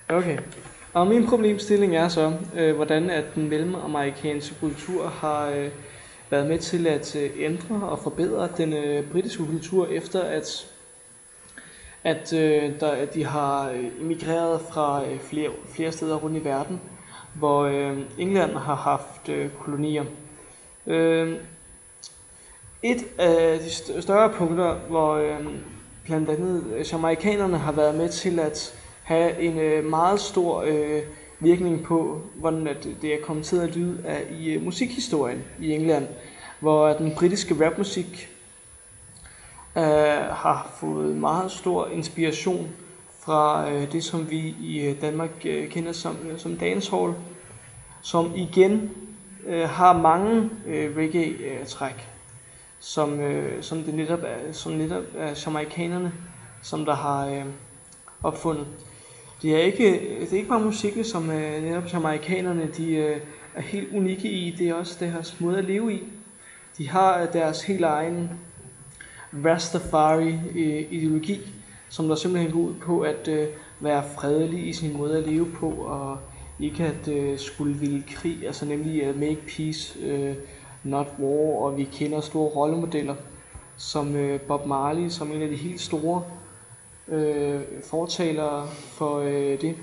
Okay. Og min problemstilling er så, hvordan at den mellemamerikanske kultur har været med til at ændre og forbedre den britiske kultur, efter at de har emigreret fra flere steder rundt i verden, hvor England har haft kolonier. Et af de større punkter, hvor blandt andet jamaikanerne har været med til at have en meget stor virkning på, hvordan det er kommet til at lyde i musikhistorien i England, hvor den britiske rapmusik har fået meget stor inspiration fra det, som vi i Danmark kender som dancehall, som igen har mange reggae-træk, som det netop er jamaikanerne, som der har opfundet. Det er ikke bare musikken, som netop jamaikanerne er helt unikke i, det er også deres måde at leve i. De har deres helt egen Rastafari-ideologi, som der simpelthen går ud på at være fredelig i sin måde at leve på, og ikke at skulle ville krig, altså nemlig make peace, not war, og vi kender store rollemodeller, som Bob Marley, som en af de helt store fortalere for det,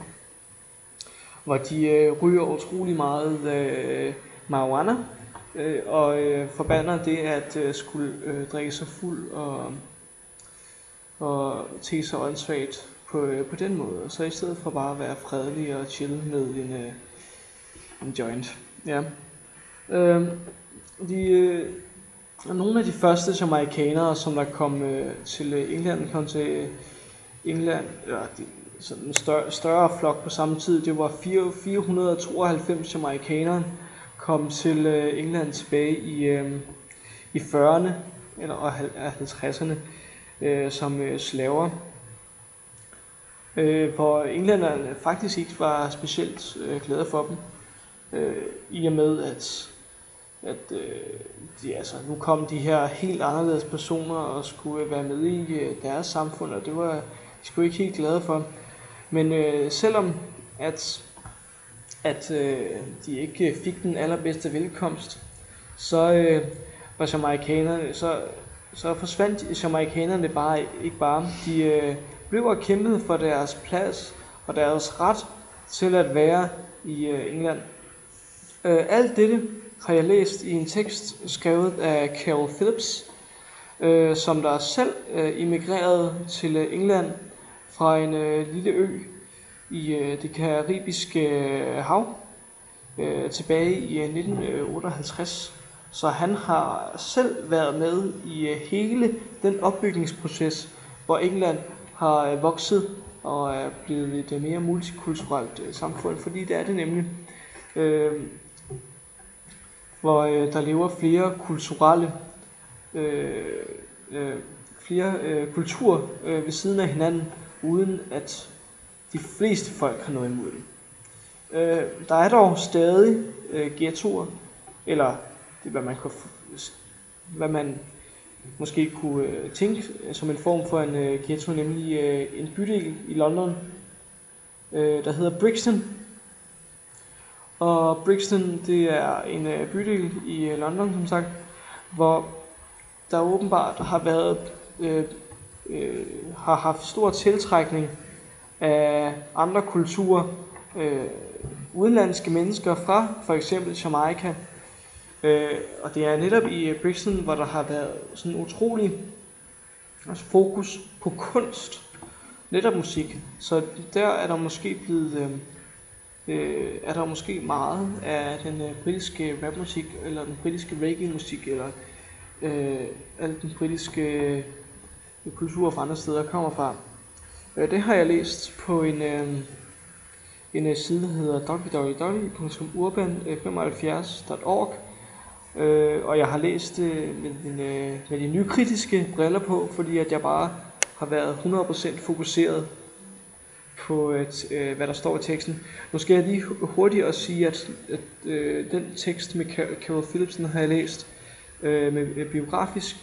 hvor de ryger utrolig meget marijuana, og forbander det at skulle drikke sig fuld og te sig åndssvagt på den måde. Så i stedet for bare at være fredelig og chill med en joint. Ja. Nogle af de første jamaikanere, som der kom til England, sådan en større flok på samme tid, det var 492 jamaikanere, kom til England tilbage i 40'erne og 50'erne som slaver, hvor englænderne faktisk ikke var specielt glade for dem, i og med at nu kom de her helt anderledes personer og skulle være med i deres samfund, og det var de skulle ikke helt glade for. Men selvom at de ikke fik den allerbedste velkomst, så var jamaikanerne, så forsvandt jamaikanerne ikke bare. De blev og kæmpede for deres plads og deres ret til at være i England. Alt dette har jeg læst i en tekst skrevet af Carol Phillips, som der selv emigrerede til England fra en lille ø i det karibiske hav tilbage i 1958. Så han har selv været med i hele den opbygningsproces, hvor England har vokset og er blevet et mere multikulturelt samfund, fordi det er det nemlig. Hvor der lever flere kulturer ved siden af hinanden, uden at de fleste folk har noget imod det. Der er dog stadig ghettoer, eller det hvad man måske kunne tænke som en form for en ghetto, nemlig en bydel i London, der hedder Brixton. Og Brixton, det er en bydel i London, som sagt, hvor der åbenbart har haft stor tiltrækning af andre kulturer, udenlandske mennesker fra for eksempel Jamaica. Og det er netop i Brixton, hvor der har været sådan utrolig fokus på kunst, netop musik. Så der er der måske meget af den britiske rapmusik, eller den britiske reggae-musik, eller al den britiske kultur fra andre steder kommer fra. Det har jeg læst på en side, der hedder www.urban75.org, og jeg har læst det med de nykritiske briller på, fordi at jeg bare har været 100% fokuseret på hvad der står i teksten. Nu skal jeg lige hurtigt også sige, at den tekst med Carol Phillipsen har jeg læst med biografisk,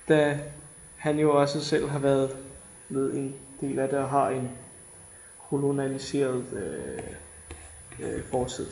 da han jo også selv har været med en del af det og har kolonialiseret fortid.